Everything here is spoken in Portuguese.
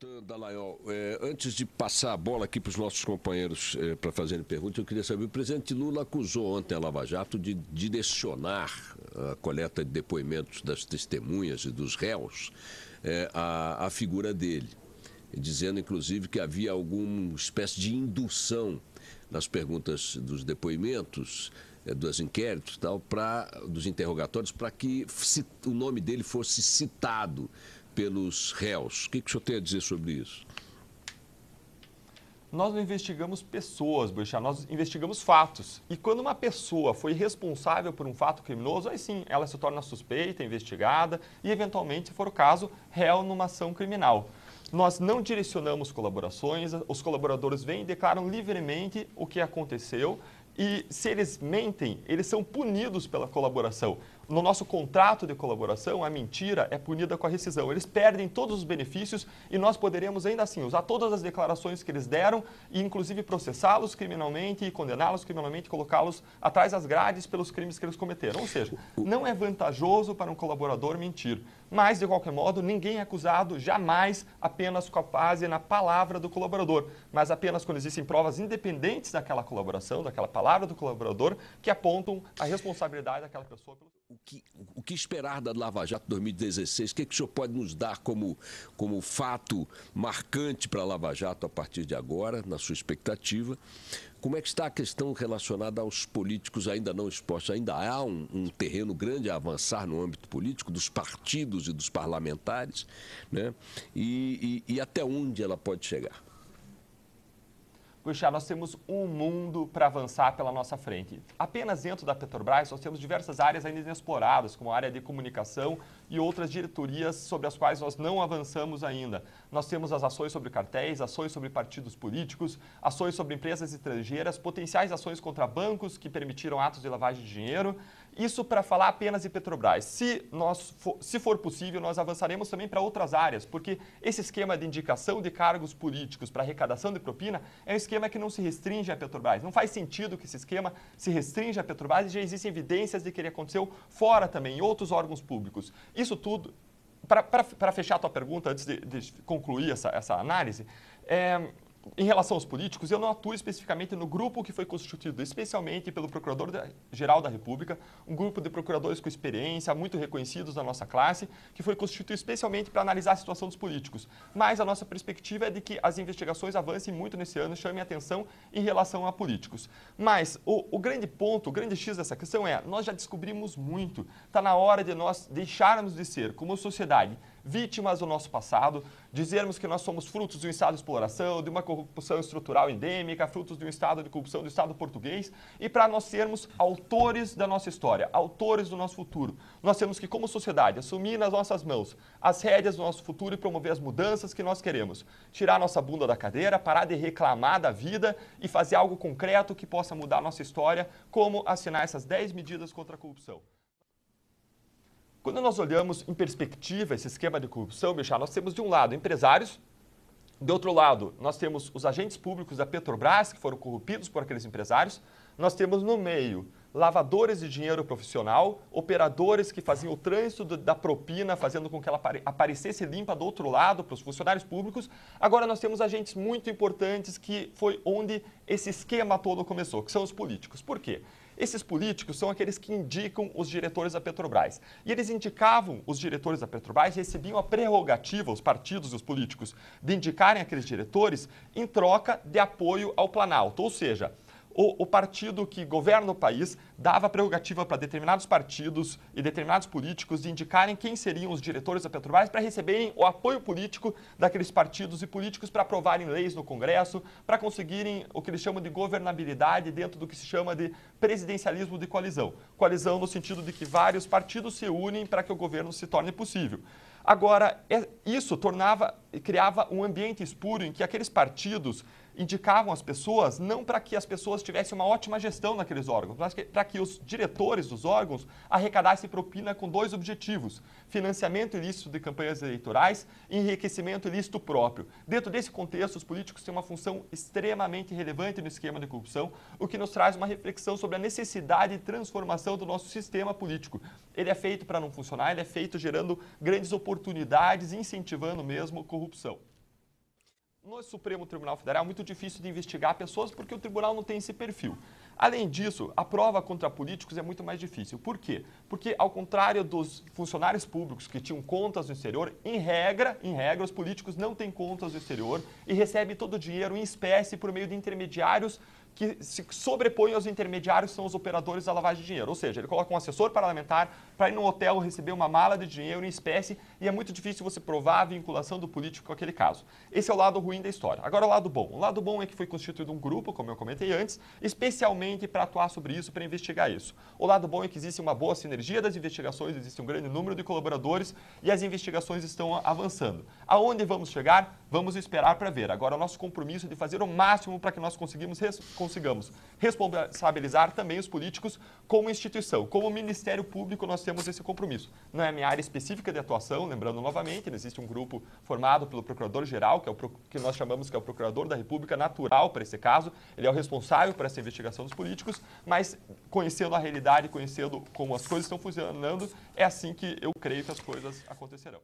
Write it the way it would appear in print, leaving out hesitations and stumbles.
Deltan Dallagnol, antes de passar a bola aqui para os nossos companheiros para fazerem perguntas, eu queria saber, o presidente Lula acusou ontem a Lava Jato de direcionar a coleta de depoimentos das testemunhas e dos réus à figura dele, dizendo inclusive que havia alguma espécie de indução nas perguntas dos depoimentos, dos inquéritos e tal, dos interrogatórios, para que o nome dele fosse citado pelos réus. O que o senhor tem a dizer sobre isso? Nós não investigamos pessoas, Boechat, nós investigamos fatos. E quando uma pessoa foi responsável por um fato criminoso, aí sim, ela se torna suspeita, investigada e, eventualmente, se for o caso, réu numa ação criminal. Nós não direcionamos colaborações, os colaboradores vêm e declaram livremente o que aconteceu e, se eles mentem, eles são punidos pela colaboração. No nosso contrato de colaboração, a mentira é punida com a rescisão. Eles perdem todos os benefícios e nós poderemos ainda assim usar todas as declarações que eles deram e inclusive processá-los criminalmente e condená-los criminalmente, colocá-los atrás das grades pelos crimes que eles cometeram. Ou seja, não é vantajoso para um colaborador mentir. Mas, de qualquer modo, ninguém é acusado jamais apenas com a base na palavra do colaborador, mas apenas quando existem provas independentes daquela colaboração, daquela palavra do colaborador, que apontam a responsabilidade daquela pessoa. O que esperar da Lava Jato 2016? O que o senhor pode nos dar como fato marcante para a Lava Jato a partir de agora, na sua expectativa? Como é que está a questão relacionada aos políticos ainda não expostos? Ainda há um terreno grande a avançar no âmbito político, dos partidos e dos parlamentares, né? E até onde ela pode chegar? Boechat, nós temos um mundo para avançar pela nossa frente. Apenas dentro da Petrobras, nós temos diversas áreas ainda inexploradas, como a área de comunicação e outras diretorias sobre as quais nós não avançamos ainda. Nós temos as ações sobre cartéis, ações sobre partidos políticos, ações sobre empresas estrangeiras, potenciais ações contra bancos que permitiram atos de lavagem de dinheiro. Isso para falar apenas de Petrobras. Se for possível, nós avançaremos também para outras áreas, porque esse esquema de indicação de cargos políticos para arrecadação de propina é um esquema que não se restringe à Petrobras. Não faz sentido que esse esquema se restrinja à Petrobras e já existem evidências de que ele aconteceu fora também, em outros órgãos públicos. Isso tudo, para fechar a tua pergunta, antes de concluir essa análise, em relação aos políticos, eu não atuo especificamente no grupo que foi constituído especialmente pelo Procurador-Geral da República, um grupo de procuradores com experiência, muito reconhecidos na nossa classe, que foi constituído especialmente para analisar a situação dos políticos. Mas a nossa perspectiva é de que as investigações avancem muito nesse ano, chamem a atenção em relação a políticos. Mas o grande ponto, o grande X dessa questão é, nós já descobrimos muito. Está na hora de nós deixarmos de ser, como sociedade, vítimas do nosso passado, dizermos que nós somos frutos de um estado de exploração, de uma corrupção estrutural endêmica, frutos de um estado de corrupção do Estado português, e para nós sermos autores da nossa história, autores do nosso futuro. Nós temos que, como sociedade, assumir nas nossas mãos as rédeas do nosso futuro e promover as mudanças que nós queremos. Tirar nossa bunda da cadeira, parar de reclamar da vida e fazer algo concreto que possa mudar a nossa história, como assinar essas 10 medidas contra a corrupção. Quando nós olhamos em perspectiva esse esquema de corrupção, Boechat, nós temos de um lado empresários, de outro lado nós temos os agentes públicos da Petrobras que foram corrompidos por aqueles empresários, nós temos no meio lavadores de dinheiro profissional, operadores que faziam o trânsito da propina, fazendo com que ela aparecesse limpa do outro lado para os funcionários públicos. Agora nós temos agentes muito importantes que foi onde esse esquema todo começou, que são os políticos. Por quê? Esses políticos são aqueles que indicam os diretores da Petrobras. E eles indicavam os diretores da Petrobras e recebiam a prerrogativa, os partidos e os políticos, de indicarem aqueles diretores em troca de apoio ao Planalto. Ou seja, o partido que governa o país dava prerrogativa para determinados partidos e determinados políticos de indicarem quem seriam os diretores da Petrobras para receberem o apoio político daqueles partidos e políticos para aprovarem leis no Congresso, para conseguirem o que eles chamam de governabilidade dentro do que se chama de presidencialismo de coalizão. Coalizão no sentido de que vários partidos se unem para que o governo se torne possível. Agora, isso criava um ambiente espúrio em que aqueles partidos indicavam as pessoas não para que as pessoas tivessem uma ótima gestão naqueles órgãos, mas para que os diretores dos órgãos arrecadassem propina com dois objetivos: financiamento ilícito de campanhas eleitorais e enriquecimento ilícito próprio. Dentro desse contexto, os políticos têm uma função extremamente relevante no esquema de corrupção, o que nos traz uma reflexão sobre a necessidade de transformação do nosso sistema político. Ele é feito para não funcionar, ele é feito gerando grandes oportunidades, incentivando mesmo corrupção. no Supremo Tribunal Federal é muito difícil de investigar pessoas porque o tribunal não tem esse perfil. Além disso, a prova contra políticos é muito mais difícil. Por quê? Porque, ao contrário dos funcionários públicos que tinham contas no exterior, em regra, os políticos não têm contas no exterior e recebem todo o dinheiro em espécie por meio de intermediários que se sobrepõem aos intermediários, são os operadores da lavagem de dinheiro. Ou seja, ele coloca um assessor parlamentar para ir no hotel receber uma mala de dinheiro em espécie e é muito difícil você provar a vinculação do político com aquele caso. Esse é o lado ruim da história. Agora, o lado bom. O lado bom é que foi constituído um grupo, como eu comentei antes, especialmente para atuar sobre isso, para investigar isso. O lado bom é que existe uma boa sinergia das investigações, existe um grande número de colaboradores e as investigações estão avançando. Aonde vamos chegar? Vamos esperar para ver. Agora, o nosso compromisso é de fazer o máximo para que nós consigamos responsabilizar também os políticos como instituição. Como Ministério Público, nós temos esse compromisso. Não é a minha área específica de atuação, lembrando novamente, existe um grupo formado pelo Procurador-Geral, que é o que nós chamamos que é o Procurador da República natural para esse caso. Ele é o responsável por essa investigação dos políticos, mas conhecendo a realidade, conhecendo como as coisas estão funcionando, é assim que eu creio que as coisas acontecerão.